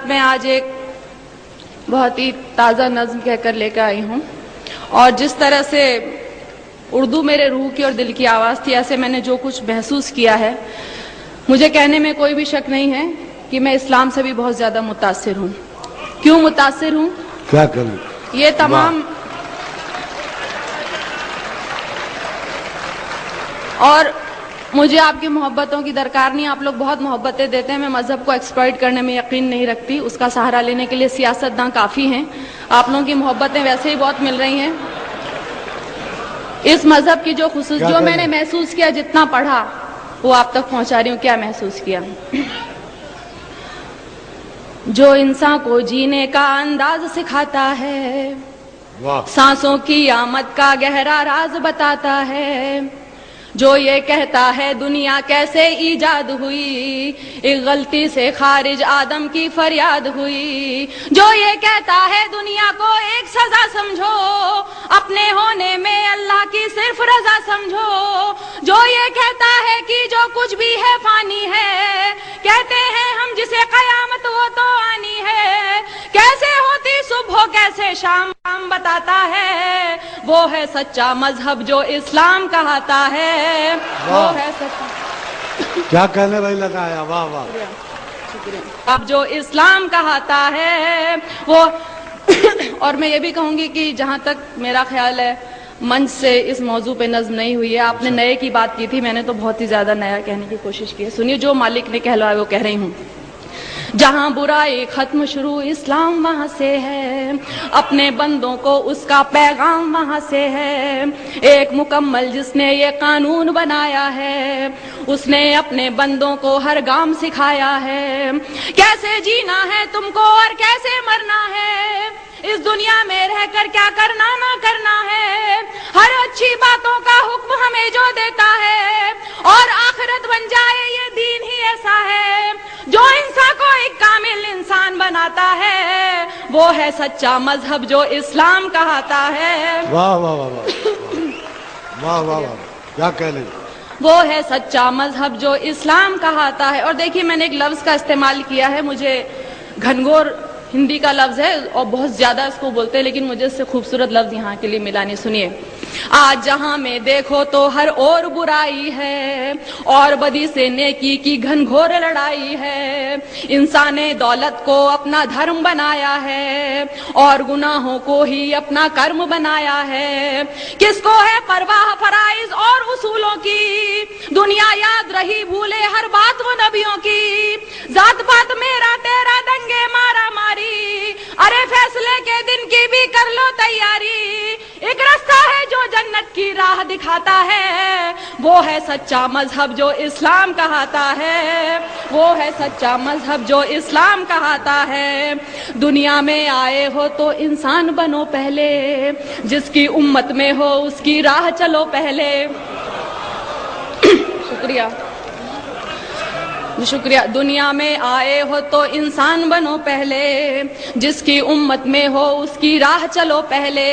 میں آج ایک بہت ہی تازہ نظم کہہ کر لے کر آئی ہوں، اور جس طرح سے اردو میرے روح کی اور دل کی آواز تھی، ایسے میں نے جو کچھ محسوس کیا ہے، مجھے کہنے میں کوئی بھی شک نہیں ہے کہ میں اسلام سے بھی بہت زیادہ متاثر ہوں۔ کیوں متاثر ہوں؟ کیا کریں؟ یہ تمام اور مجھے آپ کی محبتوں کی درکار نہیں، آپ لوگ بہت محبتیں دیتے ہیں، میں مذہب کو ایکسپلائٹ کرنے میں یقین نہیں رکھتی، اس کا سہارا لینے کے لیے سیاستداں کافی ہیں، آپ لوگوں کی محبتیں ویسے ہی بہت مل رہی ہیں۔ اس مذہب کی جو میں نے محسوس کیا، جتنا پڑھا وہ آپ تک پہنچا رہی ہوں۔ کیا محسوس کیا؟ جو انسان کو جینے کا انداز سکھاتا ہے، سانسوں کی آمد کا گہرا راز بتاتا ہے، جو یہ کہتا ہے دنیا کیسے ایجاد ہوئی، ایک غلطی سے خارج آدم کی فریاد ہوئی، جو یہ کہتا ہے دنیا کو ایک سزا سمجھو، اپنے ہونے میں اللہ کی صرف رضا سمجھو، جو یہ کہتا ہے کہ جو کچھ بھی ہے فانی ہے، کہتے ہیں ہم جسے قیامت وہ تو آنی ہے، کیسے ہوتی صبح کیسے شام بتاتا ہے، وہ ہے سچا مذہب جو اسلام کہاتا ہے، وہ ہے سچا۔ کیا کہنے بھائی لگایا، واہ واہ، شکریہ۔ اب جو اسلام کہاتا ہے وہ اور میں یہ بھی کہوں گی کہ جہاں تک میرا خیال ہے منچ سے اس موضوع پہ نظم نہیں ہوئی ہے، آپ نے نئے کی بات کی تھی، میں نے تو بہت ہی زیادہ نیا کہنے کی کوشش کی ہے۔ سنیے، جو مالک نے کہلوایا وہ کہہ رہی ہوں۔ جہاں برائی ختم شروع اسلام وہاں سے ہے، اپنے بندوں کو اس کا پیغام وہاں سے ہے، ایک مکمل جس نے یہ قانون بنایا ہے، اس نے اپنے بندوں کو ہر گام سکھایا ہے، کیسے جینا ہے تم کو اور کیسے مرنا ہے، اس دنیا میں رہ کر کیا کرنا نہ کرنا ہے، ہر اچھی باتوں کا حکم ہمیں جو دیتا ہے، اور آخرت بن جائے یہ دین ہی ایسا ہے جو انسان کو ایک کامل انسان بناتا ہے، وہ ہے سچا مذہب جو اسلام کہاتا ہے۔ واہ واہ واہ واہ واہ واہ، کیا کہہ لیں؟ وہ ہے سچا مذہب جو اسلام کہاتا ہے۔ اور دیکھیے، میں نے ایک لفظ کا استعمال کیا ہے، مجھے گھنگور ہندی کا لفظ ہے اور بہت زیادہ اس کو بولتے ہیں، لیکن مجھے اس سے خوبصورت لفظ یہاں کے لیے ملا نہیں۔ سنیے، آج جہاں میں دیکھو تو ہر اور برائی ہے، اور بدی سے نیکی کی گھنگھور لڑائی ہے، انسان نے دولت کو اپنا دھرم بنایا ہے، اور گناہوں کو ہی اپنا کرم بنایا ہے، کس کو ہے پرواہ فرائض اور اصولوں کی، دنیا یاد رہی بھولے ہر بات وہ نبیوں کی، ذات پات میرا تیرا دنگے مارا ماری، ارے فیصلے کے دن کی بھی کر لو تیاری، ایک راستہ ہے جو جنت کی راہ دکھاتا ہے، وہ ہے سچا مذہب جو اسلام کہاتا ہے، وہ ہے سچا مذہب جو اسلام کہاتا ہے۔ دنیا میں آئے ہو تو انسان بنو پہلے، جس کی امت میں ہو اس کی راہ چلو پہلے۔ شکریہ۔ دنیا میں آئے ہو تو انسان بنو پہلے، جس کی امت میں ہو اس کی راہ چلو پہلے،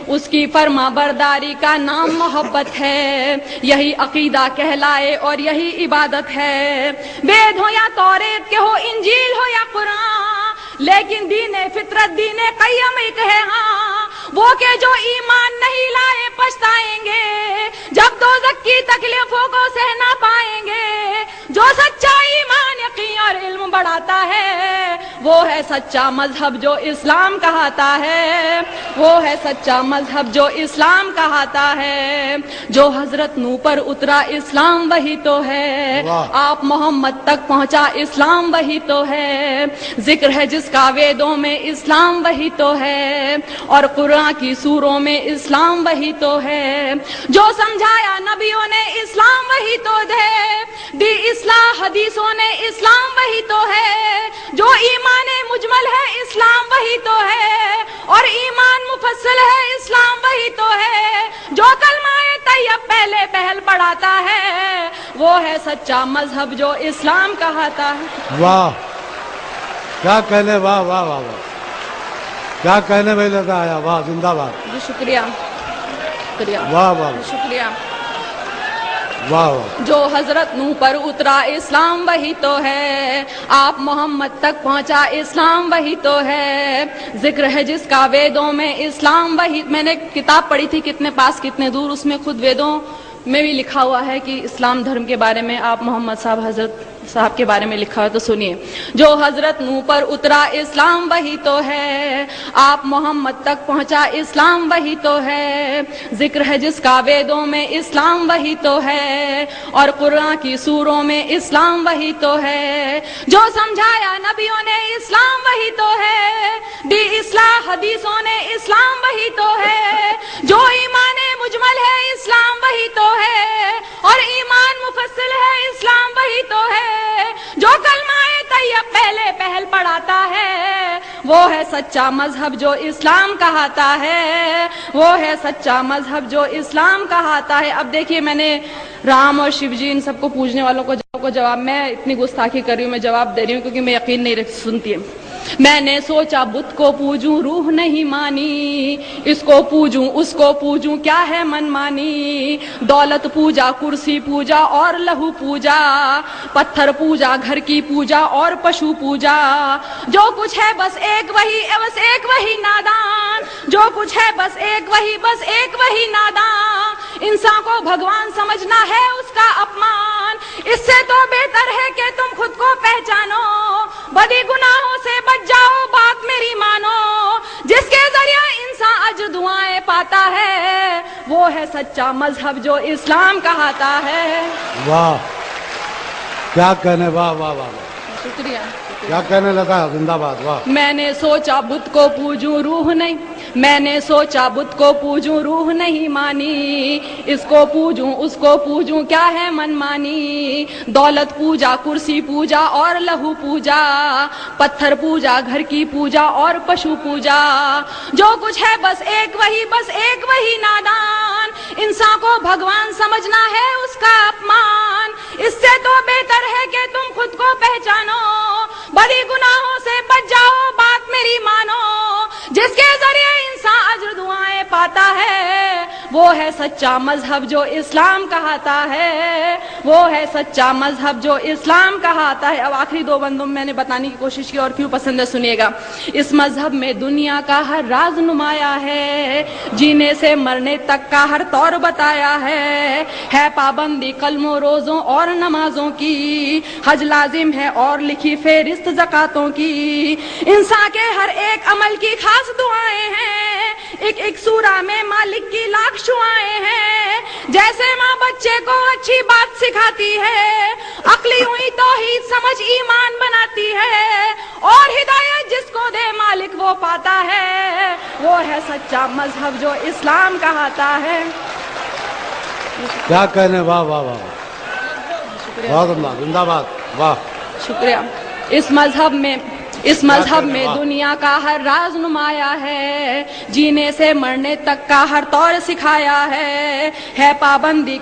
اس کی فرما برداری کا نام محبت ہے، یہی عقیدہ کہلائے اور یہی عبادت ہے، وید ہو یا توریت کے ہو، انجیل ہو یا قرآن، لیکن دین فطرت دین قیم ایک ہے، ہاں وہ کہ جو ایمان نہیں لائے پچھتائیں گے، جب دوزخ کی تکلیفوں کو سہ نہ پائیں گے، جو سچا ایمان یقین اور علم بڑھاتا ہے، وہ ہے سچا مذہب جو اسلام کہاتا ہے، وہ ہے سچا مذہب جو اسلام کہاتا ہے، جو حضرت نوح پر اترا اسلام وہی تو ہے، آپ محمد تک پہنچا اسلام وہی تو ہے، ذکر ہے جس کا ویدوں میں اسلام وہی تو ہے، اور قرآن کی سوروں میں اسلام وہی تو ہے، جو سمجھایا نبیوں نے اسلام وہی تو دی اصلاح حدیثوں نے اسلام وہی تو ہے، جو ایمان مجمل ہے اسلام وہی تو ہے، اور ایمان مفصل ہے اسلام وہی تو ہے، جو کلمہ طیب پہلے پہل پڑھاتا ہے، وہ ہے سچا مذہب جو اسلام کہاتا ہے۔ واہ، کیا کہنے، واہ واہ واہ واہ، کیا کہنے میں لگا آیا، واہ، زندہ باد۔ جی شکریہ، شکریہ، واہ واہ، شکریہ۔ واہ واہ. جو حضرت نوح پر اترا اسلام وہی تو ہے، آپ محمد تک پہنچا اسلام وہی تو ہے، ذکر ہے جس کا ویدوں میں اسلام وہی. میں نے کتاب پڑھی تھی کتنے پاس کتنے دور، اس میں خود ویدوں میں بھی لکھا ہوا ہے کہ اسلام دھرم کے بارے میں آپ محمد صاحب حضرت صاحب کے بارے میں لکھا ہے. تو سنیے. جو حضرت نوح پر اترا اسلام وہی تو ہے، آپ محمد تک پہنچا اسلام وہی تو ہے، ذکر ہے جس کا ویدوں میں اسلام وہی تو ہے، اور قرآن کی سوروں میں اسلام وہی تو ہے، جو سمجھایا نبیوں نے اسلام وہی تو ہے، دی اصلاح حدیثوں نے اسلام وہی تو ہے، جو ایمان مجمل ہے اسلام وہی تو ہے، اور ایمان مفصل ہے اسلام وہی تو ہے، جو کلمہ طیب پہلے پہل پڑھاتا ہے، وہ ہے سچا مذہب جو اسلام کہاتا ہے، وہ ہے سچا مذہب جو اسلام کہاتا ہے. اب دیکھیے میں نے رام اور شیو جی ان سب کو پوجنے والوں کو جواب، میں اتنی گستاخی کر رہی ہوں، میں جواب دے رہی ہوں کیونکہ میں یقین نہیں سنتی ہے. میں نے سوچا بت کو پوجوں روح نہیں مانی، اس کو پوجوں اس کو پوجوں کیا ہے من مانی، دولت پوجا کرسی پوجا اور لہو پوجا، پتھر پوجا گھر کی پوجا اور پشو پوجا، جو کچھ ہے بس ایک وہی نادان، جو کچھ ہے بس ایک وہی نادان، انسان کو بھگوان سمجھنا ہے اس کا اپمان، اس سے تو بہتر ہے کہ تم خود کو پہچانو، بدی گناہوں سے بچ جاؤ بات میری مانو، جس کے ذریعہ انسان اجر دعائیں پاتا ہے، وہ ہے سچا مذہب جو اسلام کہاتا ہے. واہ کیا کہنے. واہ واہ واہ. شکریہ. کیا کہنے لگا. زندہ باد. واہ. میں نے سوچا بت کو پوجوں روح نہیں، میں نے سوچا بت کو پوجوں روح نہیں مانی، اس کو پوجوں اس کو پوجوں کیا ہے من مانی، دولت پوجا کرسی پوجا اور لہو پوجا، پتھر پوجا گھر کی پوجا اور پشو پوجا، جو کچھ ہے بس ایک وہی نادان، انسان کو بھگوان سمجھنا ہے اس کا اپمان، اس سے تو بہتر ہے کہ تم خود کو پہچانو، بڑی گناہوں سے بچ جاؤ بات میری مانو، جس کے ذریعے انسان اجر دعائیں پاتا ہے، وہ ہے سچا مذہب جو اسلام کہاتا ہے، وہ ہے سچا مذہب جو اسلام کہاتا ہے. اب آخری دو بندوں میں نے بتانے کی کوشش کی اور کیوں پسند ہے سنیے گا. اس مذہب میں دنیا کا ہر راز نمایا ہے، جینے سے مرنے تک کا ہر طور بتایا ہے پابندی قلموں روزوں اور نمازوں کی، حج لازم ہے اور لکھی فہرست زکاتوں کی، انسان کے ہر ایک عمل کی خاص دعائیں ہیں، ایک سورہ میں مالک کی لاکھ شعائیں ہیں، جیسے ماں بچے کو اچھی بات سکھاتی ہے، عقلی ہوئی توحید سمجھ ایمان بناتی ہے، اور ہدایت جس کو دے مالک وہ پاتا ہے، وہ ہے سچا مذہب جو اسلام کہاتا ہے. کیا کہنے. واہ واہ واہ. بہت عمدہ. زندہ باد. واہ. شکریہ. اس مذہب میں دنیا کا ہر راز نمایا ہے، جینے سے مرنے تک کا ہر طور سکھایا ہے پابندی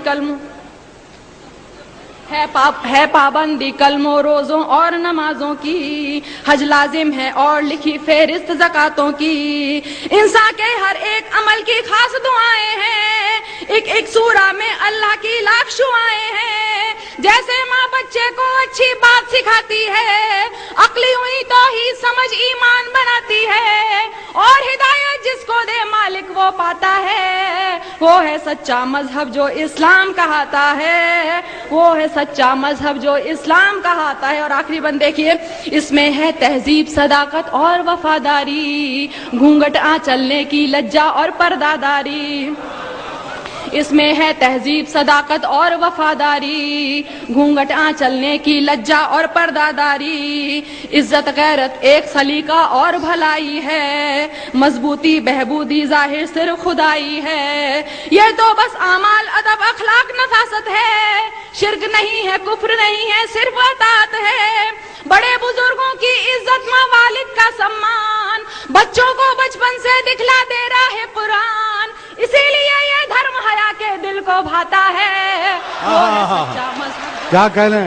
کلموں روزوں اور نمازوں کی، حج لازم ہے اور لکھی فہرست زکاتوں کی، انسان کے ہر ایک عمل کی خاص دعائیں ہیں، ایک سورہ میں اللہ کی لاکھ شعائیں ہیں، جیسے ماں بچے کو اچھی بات سکھاتی ہے، عقلی ہوئی توحید سمجھ ایمان بناتی ہے، اور ہدایت جس کو دے مالک وہ پاتا ہے، وہ ہے سچا مذہب جو اسلام کہاتا ہے، وہ ہے سچا مذہب جو اسلام کہاتا ہے. اور آخری بند دیکھیے. اس میں ہے تہذیب صداقت اور وفاداری، گھونگھٹ چلنے کی لجا اور پرداداری، اس میں ہے تہذیب صداقت اور وفاداری، گھونگھٹ چلنے کی لجا اور پرداداری، عزت غیرت ایک سلیقہ اور بھلائی ہے، مضبوطی بہبودی ظاہر صرف خدائی ہے، یہ تو بس اعمال ادب اخلاق نفاست ہے، شرک نہیں ہے کفر نہیں ہے صرف اطاعت ہے، بڑے بزرگوں کی عزت ماں والد کا سمان، بچوں کو بچپن سے دکھلا دے رہا ہے قرآن، اسی لیے یہ دھرم حیا کے دل کو بھاتا ہے، وہ ہے سچا مذہب. کیا کہنے.